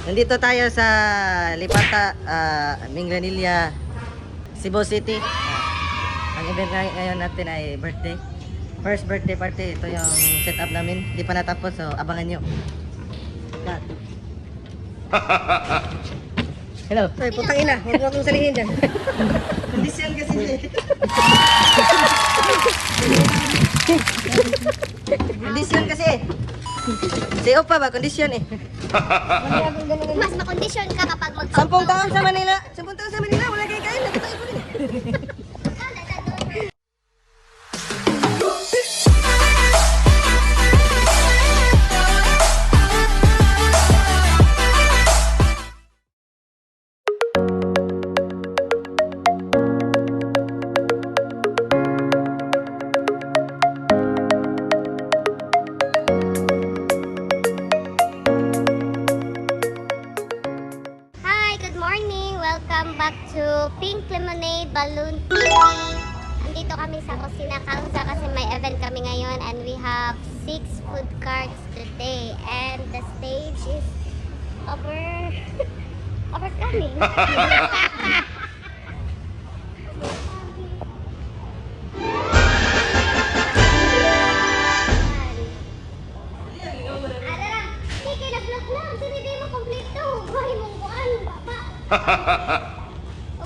Nandito tayo sa Lipata, Minglanilla, Cebu City. Ang event ngayon natin ay birthday. First birthday party. Ito yung setup namin. Hindi pa natapos, so abangan nyo. God. Hello. Ay, putang ina. Huwag mo akong salihin dyan. Kondisyon kasi siya. Kondisyon kasi. Si Opa ba? Kondisyon eh. Mas makondisyon ka kapag 10 taon sa Manila. 10 taon sa Manila. Wala kayo kain. Nagkatayo ko rin. Welcome back to Pink Lemonade Balloon TV. Andito kami sa Kusina Kausa kasi may event kami ngayon and we have 6 food carts today and the stage is overcoming.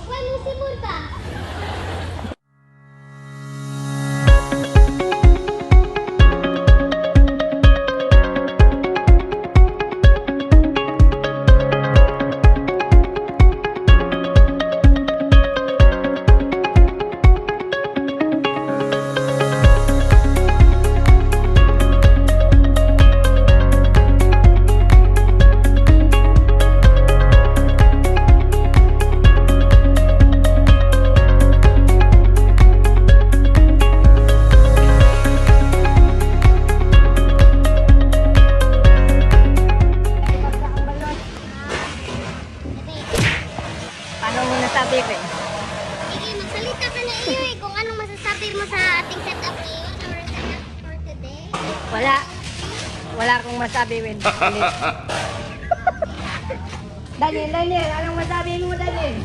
Huwag mo sibol ba? Sige, magsalita ka na iyo eh. Kung anong masasabi mo sa ating setup ngayon or setup for today? Wala akong masabi, Win. Daniel, anong masabi mo, Daniel?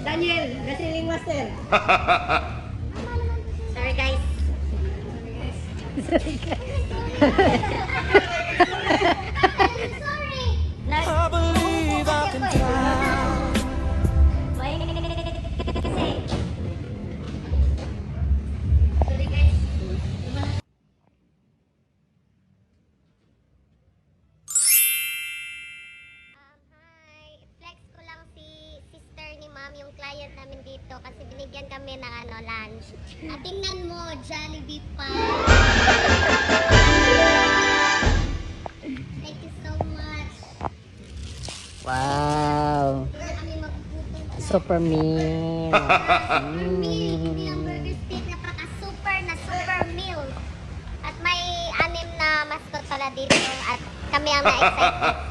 Daniel, wrestling master. Sorry guys. Sorry, guys. Sorry. I believe I can fly. Yung client namin dito kasi binigyan kami ng lunch. At tingnan mo, Jollibee pa. Thank you so much. Wow. Kami magpuputong sa Super meal. meal. Hindi ang burger steak. Napaka-super na super meal. At may 6 na mascot pala dito. At kami ang na-excited.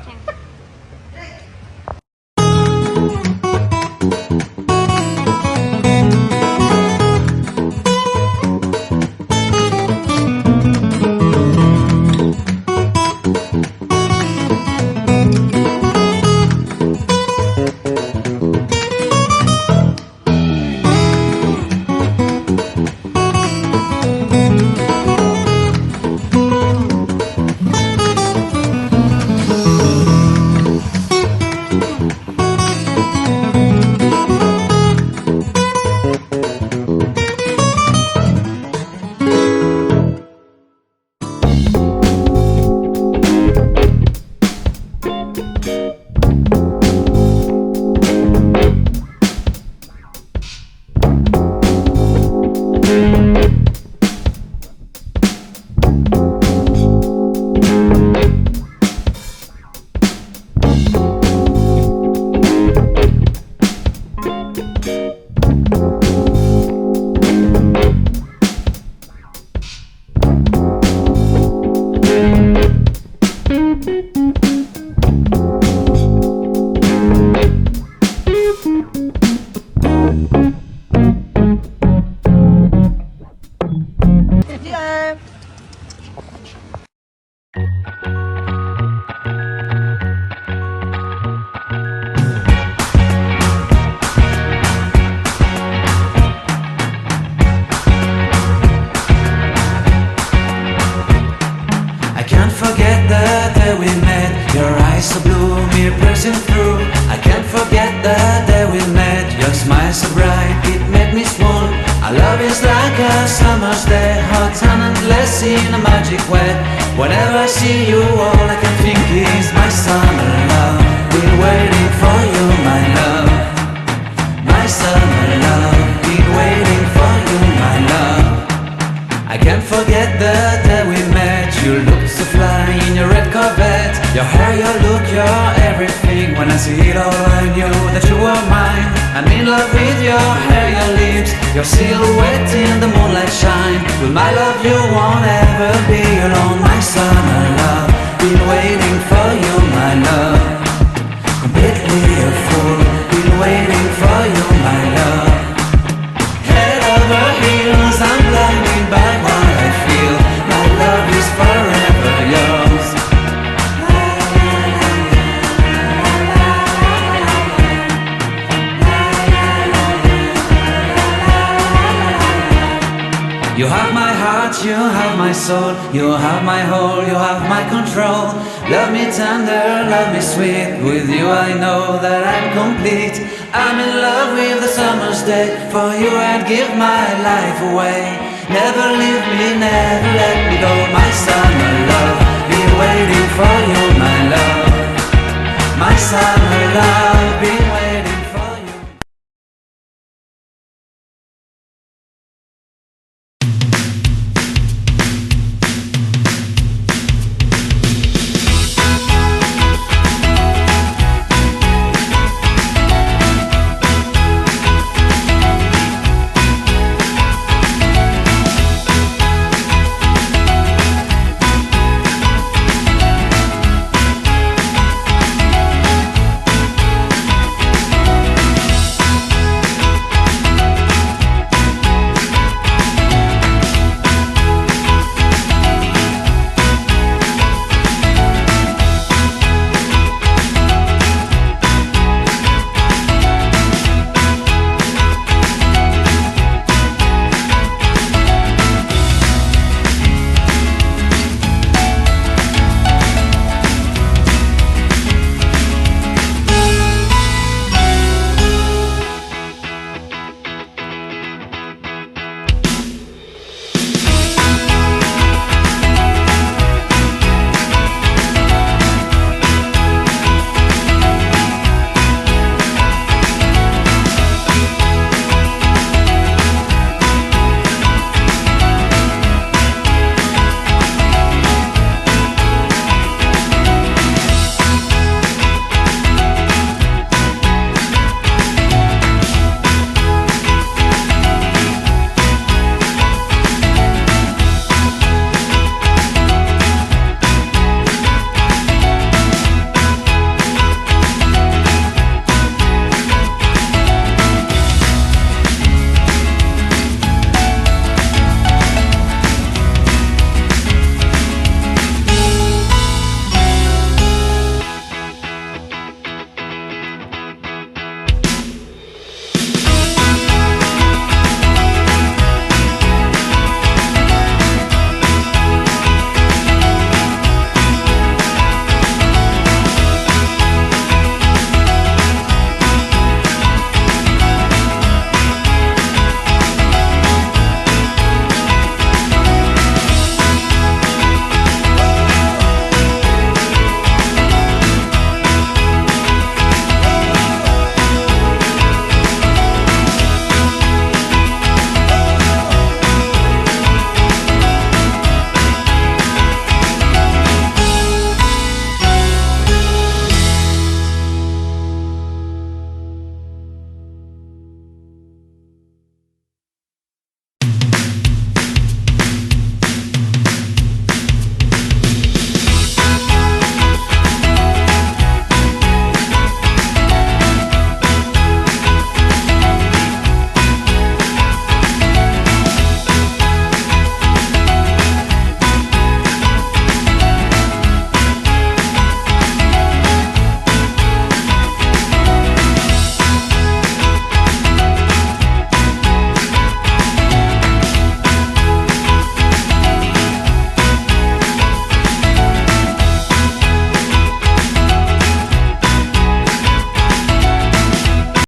summer's day, hot and endless in a magic way. Whenever I see you, all I can think is my summer love. Been waiting for you, my love. My summer love. Been waiting for you, my love. I can't forget the day we met. You looked so fly in your red Corvette. Your hair, your look, your everything. When I see it all, I knew that you were mine. I'm in love with your hair, your lips, your silhouette in the moonlight shine. With my love you won't ever be alone. My summer love, been waiting for you, my love. Completely a fool, been waiting for you, my love. Head over heels, I'm blinded by what I feel. My love is forever yours. You have my heart, you have my soul, you have my whole, you have my control. Love me tender, love me sweet. With you I know that I'm complete. I'm in love with the summer's day. For you I'd give my life away. Never leave me, never let me go. My summer love, been waiting for you, my love.